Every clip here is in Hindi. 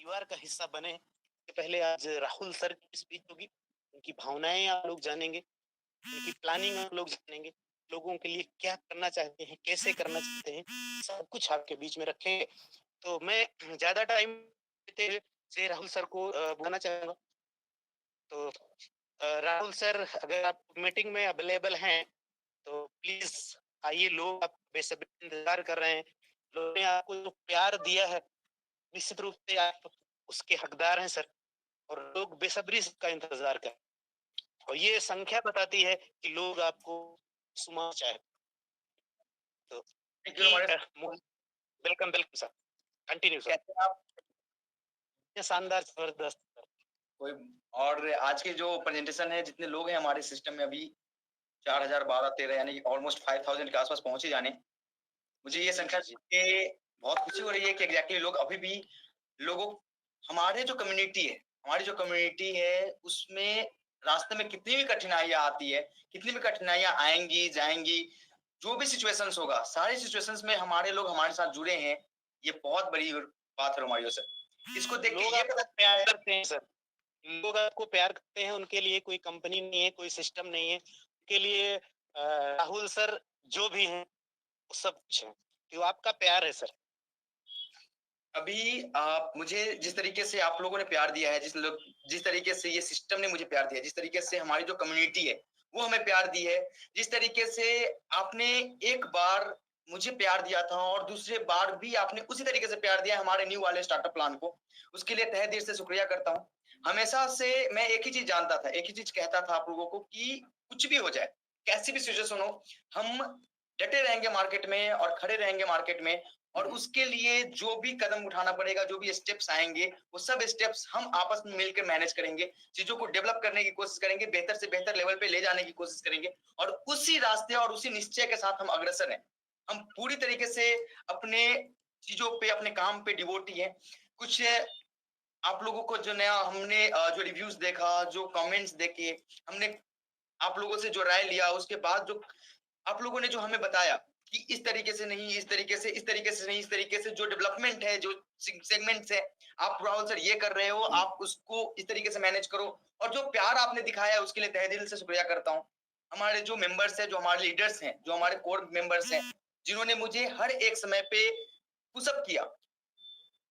परिवार का हिस्सा बने। तो पहले आज राहुल सर की स्पीच होगी, उनकी भावनाएँ आप लोग जानेंगे, उनकी प्लानिंग आप लोग जानेंगे, लोगों के लिए क्या करना चाहते हैं, कैसे करना चाहते हैं, सब कुछ आपके बीच में रखेंगे। तो मैं ज़्यादा टाइम लेते हुए से राहुल सर को बुलाना चाहूँगा। तो राहुल सर अगर आप मीटिंग में अवेलेबल हैं, तो प्लीज़ आइए, लोग आप बेसब्री इंतज़ार कर रहे हैं। लोगों ने आपको जो प्यार दिया है, निश्चित रूप से आप उसके हकदार हैं सर, और लोग बेसब्री से इसका इंतज़ार कर रहे हैं। और ये संख्या बताती है कि लोग आपको सुनना चाहे। तो थैंक यू कि हमारे welcome, welcome sir. Continue sir. कहते हैं आप ये शानदार, ज़बरदस्त सर। कोई। और आज के जो प्रेजेंटेशन है, जितने लोग हैं हमारे सिस्टम में अभी 4000 12 13 यानी कि ऑलमोस्ट 5000 के आसपास पहुंचे जाने। मुझे ये जी, संख्या जी, जी। सुन के बहुत खुशी हो रही है कि एग्जैक्टली लोग अभी भी लोगों हमारे जो कम्युनिटी है, उसमें रास्ते में कितनी भी कठिनाइयाँ आती है, कितनी भी कठिनाइयाँ आएँगी, जाएँगी, जो भी सिचुएशंस होगा, सारी सिचुएशंस में हमारे लोग हमारे साथ जुड़े हैं, ये बहुत बड़ी बात है रोमारियो सर। इसको देख के लोग ये आपको पता प्यार चलता है करते हैं सर। लोग आपको प्यार करते हैं, उनके लिए कोई कंपनी नहीं है, कोई सिस्टम नहीं है। उनके लिए राहुल सर जो भी हैं, वो सब कुछ है। तो आपका प्यार है सर। अभी आप मुझे जिस तरीके से आप लोगों ने प्यार दिया है, जिस तरीके से ये सिस्टम ने मुझे प्यार दिया है, जिस तरीके से हमारी जो कम्युनिटी है, वो हमें प्यार दी है, जिस तरीके से आपने एक बार मुझे प्यार दिया था और दूसरे बार भी आपने उसी तरीके से प्यार दिया हमारे न्यू वाले स्टार्टअप प्लान को, उसके लिए तहे दिल से शुक्रिया करता हूँ। हमेशा से मैं एक ही चीज़ जानता था, एक ही चीज़ कहता था आप लोगों को कि कुछ भी हो जाए, कैसी भी सिचुएशन हो, हम डटे रहेंगे मार्केट में और खड़े रहेंगे मार्केट में और उसके लिए जो भी कदम उठाना पड़ेगा, जो भी स्टेप्स आएँगे, वो सब स्टेप्स हम आपस में मिलकर मैनेज करेंगे, चीज़ों को डेवलप करने की कोशिश करेंगे, बेहतर से बेहतर लेवल पे ले जाने की कोशिश करेंगे और उसी रास्ते और उसी निश्चय के साथ हम अग्रसर हैं। हम पूरी तरीके से अपने चीज़ों पे, अपने काम पे डिवोटी हैं। कुछ आप लोगों को जो नया हमने जो रिव्यूज़ देखा, जो कमेंट्स देखे, हमने आप लोगों से जो राय लिया, उसके बाद जो आप लोगों ने जो हमें बताया कि इस तरीके से नहीं, इस तरीके से, इस तरीके से नहीं, इस तरीके से जो डेवलपमेंट है, जो सेगमेंट्स है, आप राहुल सर ये कर रहे हो, जी। आप उसको इस तरीके से मैनेज करो और जो प्यार आपने दिखाया है उसके लिए तहे दिल से शुक्रिया करता हूँ। हमारे जो मेंबर्स हैं, जो हमारे लीडर्स हैं, जो हमारे कोर मेंबर्स हैं, जिन्होंने मुझे हर एक समय पे पुश अप किया,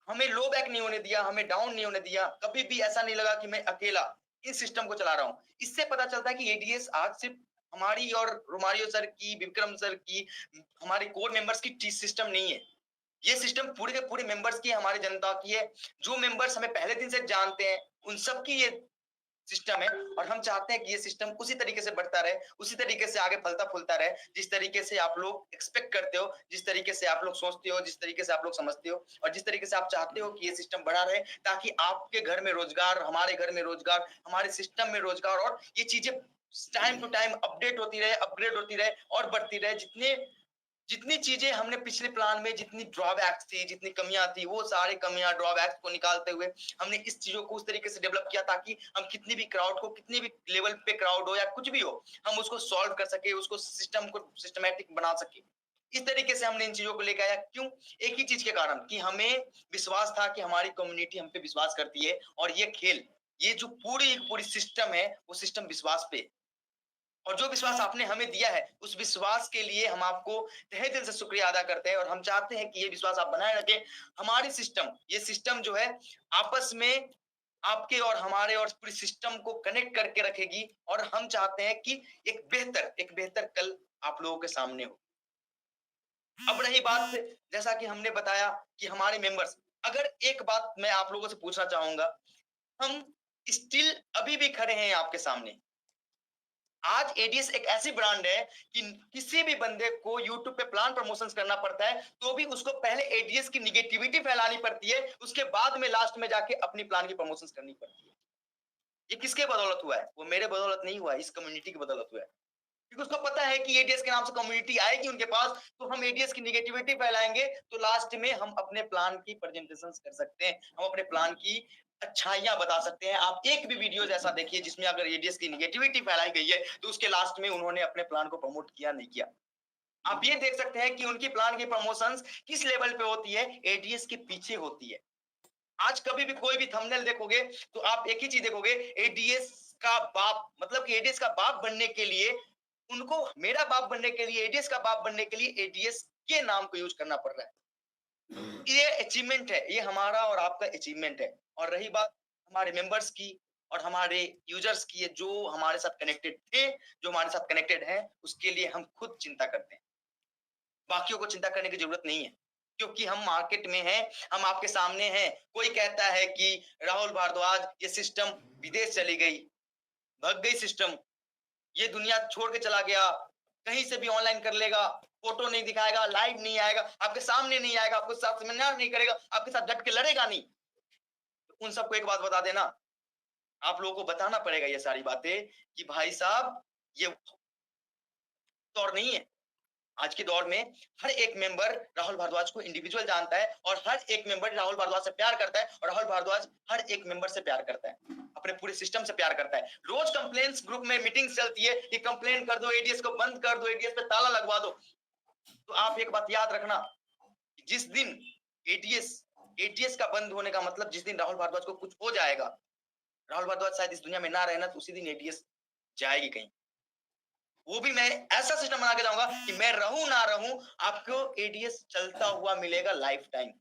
हमें लो बैक नहीं होने दिया, हमें डाउन नहीं होने दिया, कभी भी ऐसा नहीं लगा कि मैं अकेला इस सिस्टम को चला रहा हूँ। इससे पता चलता है कि एडीएस आज सिर्फ हमारी और रोमारियो सर की, विक्रम सर की, हमारे कोर मेंबर्स की सिस्टम नहीं है। ये सिस्टम पूरे के पूरे मेंबर्स की है, हमारी जनता की है। जो मेंबर्स हमें पहले दिन से जानते हैं, उन सब की ये सिस्टम है और हम चाहते हैं कि ये सिस्टम उसी तरीके से बढ़ता रहे, उसी तरीके से आगे फलता-फूलता रहे, जिस तरीके से आप लोग एक्सपेक्ट करते हो, जिस तरीके से आप लोग सोचते हो, जिस तरीके से आप लोग समझते हो और जिस तरीके से आप चाहते हो कि ये सिस्टम बढ़ा रहे, ताकि आपके घर में रोजगार, हमारे घर में रोजगार, हमारे सिस्टम में रोजगार और ये चीजें टाइम टू टाइम अपडेट होती रहे, अपग्रेड होती रहे और बढ़ती रहे। जितनी चीजें हमने पिछले प्लान में जितनी ड्रॉबैक्स थी, जितनी कमियां थी, वो सारे कमियां ड्रॉबैक्स को निकालते हुए हमने इस चीजों को उस तरीके से डेवलप किया ताकि हम कितनी भी क्राउड को, कितनी भी लेवल पे क्राउड हो या कुछ भी हो, हम उसको सॉल्व कर सके, उसको सिस्टम को सिस्टमैटिक बना सके। इस तरीके से हमने इन चीजों को लेकर आया। क्यों? एक ही चीज के कारण कि हमें विश्वास था कि हमारी कम्युनिटी हम पे विश्वास करती है और ये खेल, ये जो पूरी पूरी सिस्टम है, वो सिस्टम विश्वास पे है। और जो विश्वास आपने हमें दिया है, उस विश्वास के लिए हम आपको तहे दिल से शुक्रिया अदा करते हैं और हम चाहते हैं कि ये विश्वास आप बनाए रखें। हमारी सिस्टम, ये सिस्टम जो है आपस में आपके और हमारे और पूरी सिस्टम को कनेक्ट करके रखेगी और हम चाहते हैं कि एक बेहतर कल आप लोगों के सामने हो। अब रही बात, जैसा कि हमने बताया कि हमारे मेंबर्स, अगर एक बात मैं आप लोगों से पूछना चाहूँगा, हम स्टिल अभी भी खड़े हैं आपके सामने। आज एडीएस एक ऐसी ब्रांड है कि किसी भी बंदे को यूट्यूब पे प्लान प्रमोशंस करना पड़ता है, तो भी उसको पहले एडीएस की नेगेटिविटी फैलानी पड़ती है, उसके बाद में लास्ट में जाके अपनी प्लान की प्रमोशंस करनी पड़ती है। ये किसके बदौलत हुआ है? वो मेरे बदौलत नहीं हुआ है, इस कम्युनिटी की बदौलत हुआ है। क्योंकि उसको पता है कि एडीएस के नाम से कम्युनिटी आएगी उनके पास, तो हम एडीएस की नेगेटिविटी फैलाएंगे, तो लास्ट में हम अपने प्लान की प्रेजेंटेशन कर सकते हैं, हम अपने प्लान की अच्छाइयां बता सकते हैं। आप एक भी वीडियो ऐसा देखिए जिसमें अगर एडीएस की नेगेटिविटी फैलाई गई है, तो उसके लास्ट में उन्होंने अपने प्लान को प्रमोट किया नहीं किया। आप ये देख सकते हैं कि उनकी प्लान की प्रमोशंस किस लेवल पे होती है, एडीएस के पीछे होती है। आज कभी भी कोई भी थंबनेल देखोगे तो आप एक ही चीज देखोगे, एडीएस का बाप, मतलब कि एडीएस का बाप बनने के लिए उनको, मेरा बाप बनने के लिए, एडीएस का बाप बनने के लिए एडीएस के नाम को यूज करना पड़ रहा है। ये अचीवमेंट है, ये हमारा और आपका अचीवमेंट है। और रही बात हमारे मेंबर्स की और हमारे यूजर्स की, है जो हमारे साथ कनेक्टेड थे, जो हमारे साथ कनेक्टेड है, उसके लिए हम खुद चिंता करते हैं। बाकियों को चिंता करने की जरूरत नहीं है, क्योंकि हम मार्केट में हैं, हम आपके सामने हैं। कोई कहता है कि राहुल भारद्वाज ये सिस्टम विदेश चली गई, भग गई सिस्टम, ये दुनिया छोड़ के चला गया, कहीं से भी ऑनलाइन कर लेगा, फोटो नहीं दिखाएगा, लाइव नहीं आएगा, आपके सामने नहीं आएगा, आपको साथ सेमिनार नहीं करेगा, आपके साथ डट के लड़ेगा नहीं। उन सबको एक बात बता देना, आप लोगों को बताना पड़ेगा ये सारी बातें कि भाई साहब, ये दौर नहीं है। आज के दौर में हर एक मेंबर राहुल भारद्वाज को इंडिविजुअल जानता है और हर एक मेंबर राहुल भारद्वाज से प्यार करता है और राहुल भारद्वाज हर एक मेंबर से प्यार करता है, अपने पूरे सिस्टम से प्यार करता है। रोज कंप्लेंट्स ग्रुप में मीटिंग चलती है कि कंप्लेन कर दो, एडीएस को बंद कर दो, एडीएस पे ताला लगवा दो। तो आप एक बात याद रखना, जिस दिन एडीएस एडीएस का बंद होने का मतलब जिस दिन राहुल भारद्वाज को कुछ हो जाएगा, राहुल भारद्वाज शायद इस दुनिया में ना रहना, तो उसी दिन एडीएस जाएगी कहीं। वो भी मैं ऐसा सिस्टम बना के जाऊंगा कि मैं रहूं ना रहूं, आपको एडीएस चलता हुआ मिलेगा लाइफ टाइम।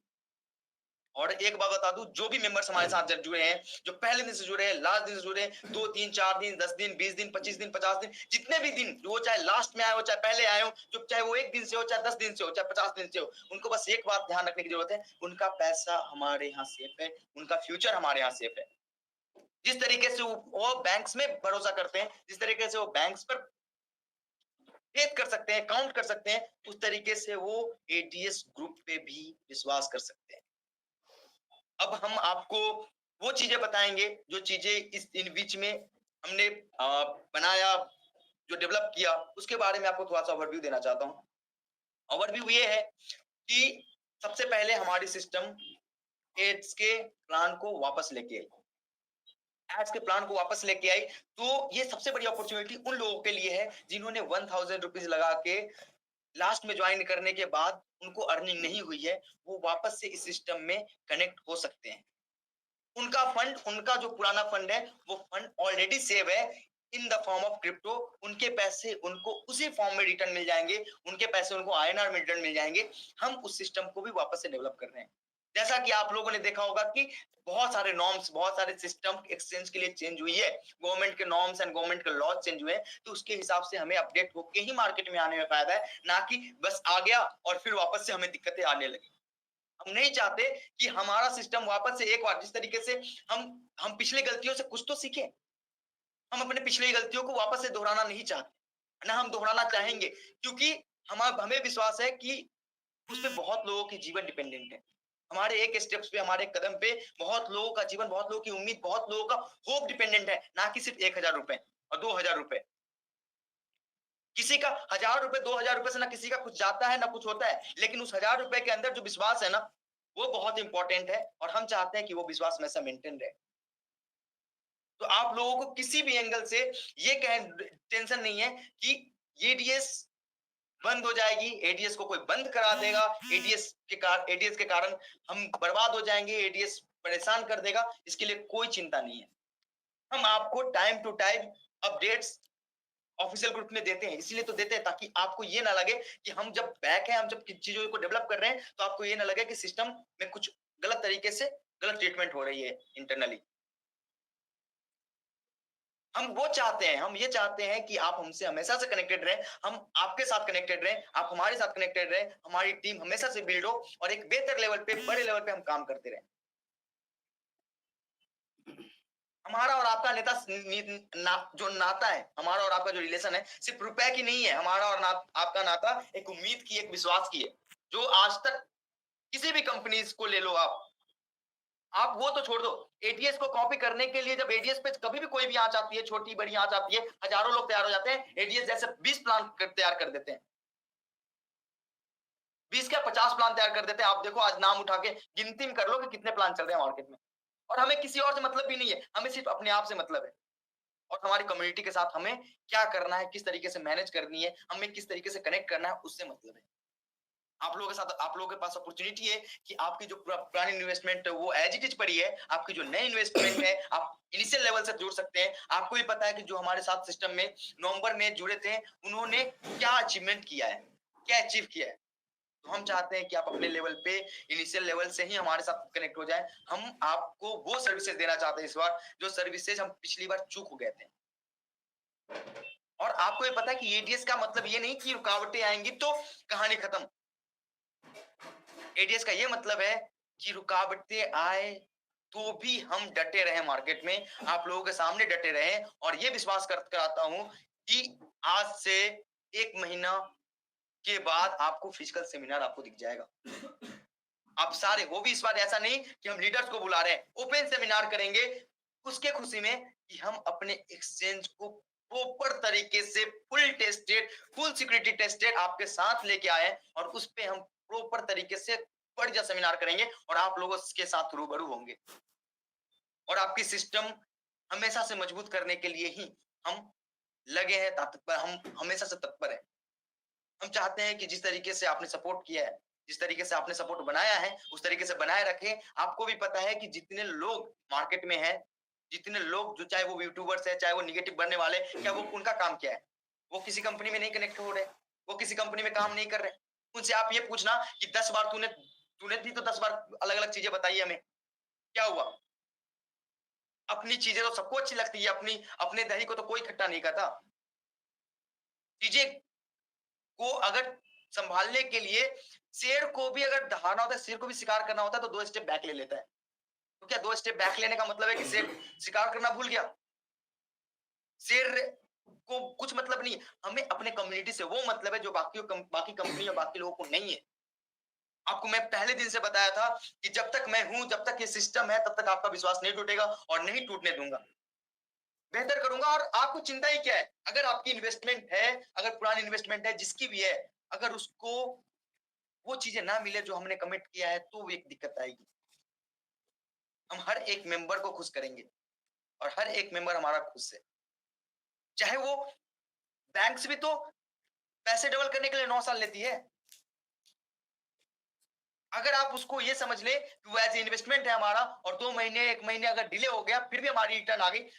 और एक बात बता दूं, जो भी मेंबर्स हमारे साथ जुड़े हैं, जो पहले दिन से जुड़े हैं, लास्ट दिन से जुड़े हैं, 2 3 4 दिन, 10 दिन, 20 दिन, 25 दिन, 50 दिन, जितने भी दिन, वो चाहे लास्ट में आए हो, चाहे पहले आए हो, जो चाहे वो 1 दिन से हो, चाहे 10 दिन से हो, चाहे 50 दिन से हो, उनको बस एक बात ध्यान रखने की जरूरत है, उनका पैसा हमारे यहाँ सेफ है, उनका फ्यूचर हमारे यहाँ सेफ है। जिस तरीके से वो बैंक्स में भरोसा करते हैं, जिस तरीके से वो बैंक्स पर फेथ कर सकते हैं, काउंट कर सकते हैं, उस तरीके से वो एडीएस ग्रुप पे भी विश्वास कर सकते हैं। अब हम आपको वो चीजें बताएंगे जो चीजें इस इन बीच में हमने बनाया, जो डेवलप किया, उसके बारे में आपको थोड़ा सा ओवरव्यू देना चाहता हूँ। ओवरव्यू ये है कि सबसे पहले हमारी सिस्टम एड्स के प्लान को वापस लेके आई, एड्स के प्लान को वापस लेके आई। तो ये सबसे बड़ी अपॉर्चुनिटी उन लोगों के लिए है जिन्होंने 1000 रुपीज लगा के लास्ट में ज्वाइन करने के बाद उनको अर्निंग नहीं हुई है, वो वापस से इस सिस्टम में कनेक्ट हो सकते हैं। उनका फंड, उनका जो पुराना फंड है, वो फंड ऑलरेडी सेव है in the form of crypto. उनके पैसे उनको उसी फॉर्म में रिटर्न मिल जाएंगे, उनके पैसे उनको आईएनआर में रिटर्न मिल जाएंगे। हम उस सिस्टम को भी वापस से डेवलप कर रहे हैं। जैसा कि आप लोगों ने देखा होगा कि बहुत सारे नॉर्म्स, बहुत सारे सिस्टम एक्सचेंज के लिए चेंज हुई है, गवर्नमेंट के नॉर्म्स एंड गवर्नमेंट के लॉज चेंज हुए हैं, तो उसके हिसाब से हमें अपडेट होके ही मार्केट में आने में फायदा है, ना कि बस आ गया और फिर वापस से हमें दिक्कतें आने लगी। हम नहीं चाहते कि हमारा सिस्टम वापस से एक बार जिस तरीके से हम पिछले गलतियों से कुछ तो सीखें। हम अपने पिछले गलतियों को वापस से दोहराना नहीं चाहते, ना हम दोहराना चाहेंगे, क्योंकि हमें विश्वास है कि उस पे बहुत लोगों की जीवन डिपेंडेंट है। हमारे एक स्टेप्स पे, हमारे कदम पे बहुत लोगों का जीवन, बहुत लोगों की उम्मीद, बहुत लोगों का होप डिपेंडेंट है, ना कि सिर्फ 1000 रुपए और 2000 रुपए। किसी का 1000 रुपए, 2000 रुपए से ना किसी का कुछ जाता है ना कुछ होता है, लेकिन उस 1000 रुपए के अंदर जो विश्वास है ना, वो बहुत इंपॉर्टेंट है और हम चाहते हैं कि वो विश्वास हमेशा मेंटेन रहे। तो आप लोगों को किसी भी एंगल से ये टेंशन नहीं है कि एडीएस बंद हो जाएगी, एडीएस को कोई बंद करा देगा, एडीएस के कारण हम बर्बाद हो जाएंगे, एडीएस परेशान कर देगा, इसके लिए कोई चिंता नहीं है। हम आपको time to time updates official group में देते हैं, इसीलिए तो देते हैं ताकि आपको ये ना लगे कि हम जब बैक हैं, हम जब चीजों को डेवलप कर रहे हैं, तो आपको ये ना लगे कि सिस्टम में कुछ गलत तरीके से गलत ट्रीटमेंट हो रही है इंटरनली। हम वो चाहते हैं, हम ये चाहते हैं कि आप हमसे हमेशा से कनेक्टेड रहें, हम आपके साथ कनेक्टेड रहें, आप हमारे साथ कनेक्टेड रहें, हमारी टीम हमेशा से बिल्ड हो और एक बेहतर लेवल पे, बड़े लेवल पे हम काम करते रहें। हमारा और आपका जो नाता है, हमारा और आपका जो रिलेशन है, सिर्फ रुपए की नहीं है। हमारा और आपका नाता एक उम्मीद की, एक विश्वास की है, जो आज तक किसी भी कंपनीज को ले लो आप वो तो छोड़ दो, एटीएस को कॉपी करने के लिए जब एडीएस पे कभी भी कोई भी आंच आती है, छोटी बड़ी आंच आती है, हजारों लोग तैयार हो जाते हैं, एडीएस जैसे 20 प्लान तैयार कर देते हैं, 20 क्या 50 प्लान तैयार कर देते हैं। आप देखो, आज नाम उठा के गिनती में कर लो कि कितने प्लान चल रहे हैं मार्केट में। और हमें किसी और से मतलब भी नहीं है, हमें सिर्फ अपने आप से मतलब है और हमारी कम्युनिटी के साथ हमें क्या करना है, किस तरीके से मैनेज करनी है, हमें किस तरीके से कनेक्ट करना है, उससे मतलब है। आप लोगों के साथ, आप लोगों के पास अपॉर्चुनिटी है कि आपकी जो पुरानी इन्वेस्टमेंट है वो एज इट इज पड़ी है, आपकी जो नई इन्वेस्टमेंट है आप इनिशियल लेवल से जुड़ सकते हैं। आपको भी पता है कि जो हमारे साथ सिस्टम में नवंबर में जुड़े थे, उन्होंने क्या अचीवमेंट किया है, क्या अचीव किया है। तो हम चाहते हैं कि आप अपने लेवल पे इनिशियल लेवल से ही हमारे साथ कनेक्ट हो जाए। हम आपको वो सर्विसेज देना चाहते हैं इस बार, जो सर्विसेज हम पिछली बार चूक हो गए थे। और आपको ये पता है कि एडीएस का मतलब ये नहीं कि रुकावटें आएंगी तो कहानी खत्म। एडीएस का ये मतलब है कि रुकावटें आए तो भी हम डटे रहे मार्केट में, आप लोगों के सामने डटे रहे। और ये विश्वास कराता हूं कि आज से 1 महीना के बाद आपको फिजिकल सेमिनार आपको दिख जाएगा। आप सारे, वो भी इस बार ऐसा नहीं कि हम लीडर्स को बुला रहे हैं, ओपन सेमिनार करेंगे उसके खुशी में कि हम अपने एक्सचेंज को प्रॉपर तरीके से full tested, full security tested आपके साथ लेके आए और उस पे हम प्रॉपर तरीके से बढ़िया सेमिनार करेंगे और आप लोगों के साथ रूबरू होंगे। और आपकी सिस्टम हमेशा से मजबूत करने के लिए ही हम लगे हैं, तत्पर, हम हमेशा से तत्पर है। हम चाहते हैं कि जिस तरीके से आपने सपोर्ट किया है, जिस तरीके से आपने सपोर्ट बनाया है, उस तरीके से बनाए रखें। आपको भी पता है कि जितने लोग मार्केट में हैं, जितने लोग, जो चाहे वो यूट्यूबर्स है, चाहे वो नेगेटिव बनने वाले, क्या वो, उनका काम क्या है? वो किसी कंपनी में नहीं कनेक्ट हो रहे, वो किसी कंपनी में काम नहीं कर रहे। उनसे आप ये पूछना कि 10 बार तूने तूने भी तो 10 बार अलग-अलग चीजें बताई हमें, क्या हुआ? अपनी चीजें तो सबको अच्छी लगती है, अपने दही को तो कोई खट्टा नहीं खाता। चीजें को अगर संभालने के लिए शेर को भी अगर दहाड़ना होता है, शेर को भी शिकार करना होता है तो 2 स्टेप बैक ले लेता है। तो क्या 2 स्टेप बैक लेने का मतलब है कि शेर शिकार करना भूल गया? शेर को कुछ मतलब नहीं है। हमें अपने कम्युनिटी से वो मतलब है जो बाकी कंपनी और बाकी लोगों को नहीं है। आपको मैं पहले दिन से बताया था कि जब तक मैं हूं, जब तक ये सिस्टम है, तब तक आपका विश्वास नहीं टूटेगा और नहीं टूटने दूंगा। बेहतर करूंगा। और आपको चिंता ही क्या है? अगर आपकी इन्वेस्टमेंट है, अगर पुरानी इन्वेस्टमेंट है, जिसकी भी है, अगर उसको वो चीजें ना मिले जो हमने कमिट किया है, तो एक दिक्कत आएगी। हम हर एक मेंबर को खुश करेंगे और हर एक मेंबर हमारा खुश है। चाहे वो बैंक से भी तो पैसे डबल करने के लिए 9 साल लेती है। अगर आप उसको ये समझ ले कि वो एज इन्वेस्टमेंट है हमारा, और 2 महीने 1 महीने अगर डिले हो गया फिर भी हमारी रिटर्न आ गई,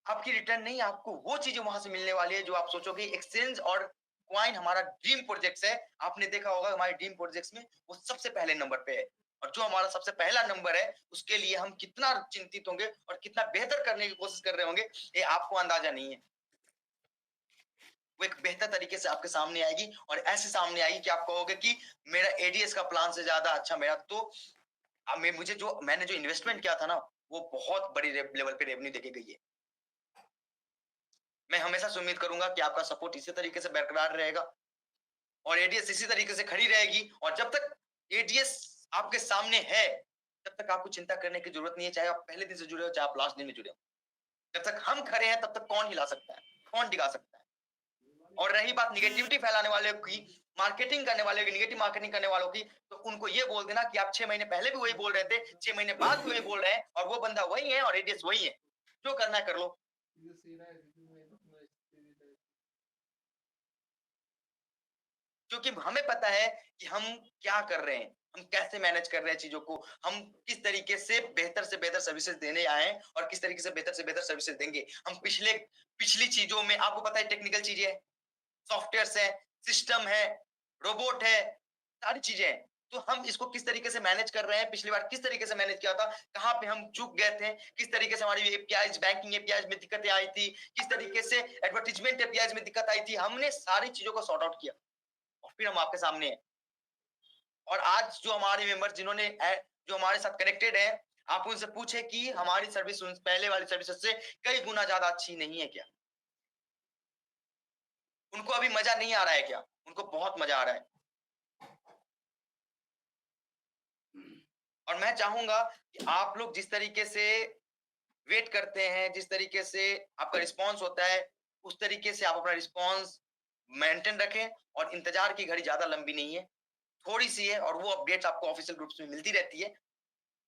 आपकी रिटर्न नहीं, आपको वो चीजें वहां से मिलने वाली है जो आप सोचोगे। एक्सचेंज और क्वाइन हमारा ड्रीम प्रोजेक्ट है। आपने देखा होगा हमारे ड्रीम प्रोजेक्ट्स में वो सबसे पहले नंबर पे है। और जो हमारा सबसे पहला नंबर है उसके लिए हम कितना चिंतित होंगे और कितना बेहतर करने की कोशिश कर रहे होंगे, ये आपको अंदाजा नहीं है। वो एक बेहतर तरीके से आपके सामने आएगी और ऐसे सामने आएगी कि आप कहोगे कि मेरा एडीएस का प्लान से ज्यादा अच्छा मेरा तो मैंने जो इन्वेस्टमेंट किया था ना, वो बहुत बड़ी लेवल पे रेवेन्यू देके गई है। मैं हमेशा से उम्मीद करूंगा कि आपका सपोर्ट इसी तरीके से बरकरार रहेगा और एडीएस इसी तरीके से खड़ी रहेगी। और जब तक एडीएस आपके सामने है, तब तक आपको चिंता करने की जरूरत नहीं है, चाहे आप पहले दिन से जुड़े हो, चाहे आप लास्ट दिन में जुड़े हो। जब तक हम खड़े हैं, तब तक कौन हिला सकता है, कौन डिगा सकता है? और रही बात निगेटिविटी फैलाने वाले की, मार्केटिंग करने वाले की, निगेटिव मार्केटिंग करने वालों की, तो उनको ये बोल देना कि आप 6 महीने पहले भी वही बोल रहे थे, 6 महीने बाद भी वही बोल रहे हैं, और वो बंदा वही है और एडीएस वही है। जो करना है कर लो। क्योंकि हमें पता है कि हम क्या कर रहे हैं, हम कैसे मैनेज कर रहे हैं चीजों को, हम किस तरीके से बेहतर सर्विसेज देने आए हैं और किस तरीके से बेहतर सर्विसेज देंगे। हम पिछली चीजों में, आपको पता है, टेक्निकल चीजें हैं, सॉफ्टवेयर है, सिस्टम है, रोबोट है, सारी चीजें हैं। तो हम इसको किस तरीके से मैनेज कर रहे हैं, पिछली बार किस तरीके से मैनेज किया था, कहां पे हम चूक गए थे, किस तरीके से हमारी एपीआईज, बैंकिंग एपीआईज में दिक्कतें आई थी, किस तरीके से एडवर्टीजमेंट एपीआईज में दिक्कत आई थी, हमने सारी चीजों को सॉर्ट आउट किया और फिर हम आपके सामने हैं। और आज जो हमारे मेंबर जो हमारे साथ कनेक्टेड है, आप उनसे पूछे कि हमारी सर्विस पहले वाली सर्विस से कई गुना ज्यादा अच्छी नहीं है क्या? उनको अभी मजा नहीं आ रहा है क्या? उनको बहुत मजा आ रहा है। और मैं चाहूंगा कि आप लोग जिस तरीके से वेट करते हैं, जिस तरीके से आपका रिस्पांस होता है, उस तरीके से आप अपना रिस्पांस मेंटेन रखें। और इंतजार की घड़ी ज्यादा लंबी नहीं है, थोड़ी सी है, और वो अपडेट्स आपको ऑफिशियल ग्रुप्स में मिलती रहती है।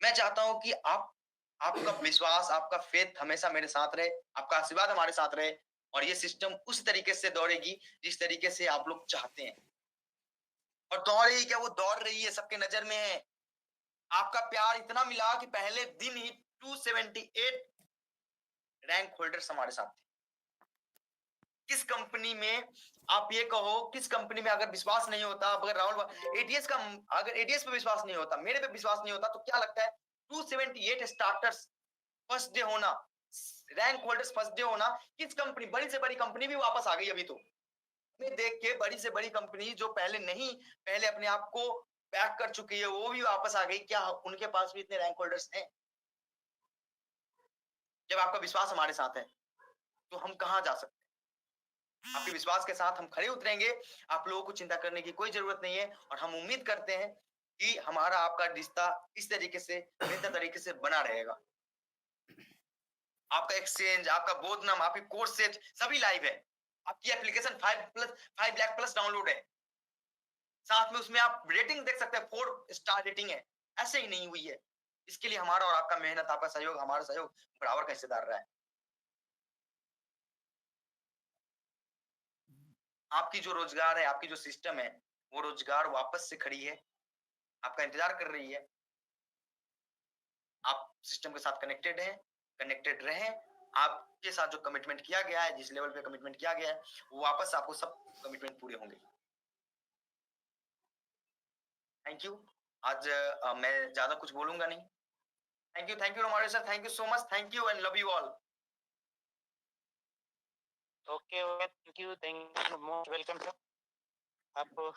मैं चाहता हूं कि आपका विश्वास, आपका फेथ हमेशा मेरे साथ रहे, आपका आशीर्वाद हमारे साथ रहे, और ये सिस्टम उस तरीके से दौड़ेगी जिस तरीके से आप लोग चाहते हैं। और दौड़ रही क्या, वो दौड़ रही है, सबके नजर में है। आपका प्यार इतना मिला कि पहले दिन ही 278 रैंक होल्डर्स हमारे साथ थे। किस कंपनी में, आप ये कहो, किस कंपनी में अगर विश्वास नहीं होता, अगर राहुल एटीएस का, अगर एटीएस पे विश्वास नहीं होता, मेरे पे विश्वास नहीं होता, तो क्या लगता है 278 स्टार्टर्स फर्स्ट डे होना, रैंक होल्डर्स फर्स्ट डे होना, किस कंपनी, बड़ी से बड़ी कंपनी भी वापस आ गई अभी तो। हमें देख के बड़ी से बड़ी कंपनी जो पहले नहीं, पहले अपने आप को बैक कर चुकी है, वो भी वापस आ गई। क्या उनके पास भी इतने रैंक होल्डर्स हैं? जब आपका विश्वास हमारे साथ है तो हम कहां जा सकते हैं? आपके विश्वास के साथ हम खड़े उतरेंगे। आप लोगों को चिंता करने की कोई जरूरत नहीं है, और हम उम्मीद करते हैं कि हमारा आपका रिश्ता इस तरीके से, बेहतर तरीके से बना रहेगा। आपका एक्सचेंज, आपका बोधनम, आपकी कोर्स सेट सभी लाइव है। आपकी एप्लीकेशन 5 लाख प्लस डाउनलोड है। साथ में उसमें आप रेटिंग देख सकते हैं, 4 स्टार रेटिंग है, ऐसे ही नहीं हुई है। इसके लिए हमारा और आपका मेहनत, आपका सहयोग, हमारा सहयोग बराबर का हिस्सेदार रहा है। आपकी जो रोजगार है, आपकी जो सिस्टम है, वो रोजगार वापस से खड़ी है, आपका इंतजार कर रही है। आप सिस्टम के साथ कनेक्टेड हैं, कनेक्टेड रहें। आपके साथ जो कमिटमेंट किया गया है, जिस लेवल पे कमिटमेंट किया गया है, वो वापस आपको सब कमिटमेंट पूरे होंगे। Thank you. आज मैं ज्यादा कुछ बोलूंगा नहीं। Thank you Romario sir, thank you so much, thank you and love you all. Okay, thank you, most welcome sir. आप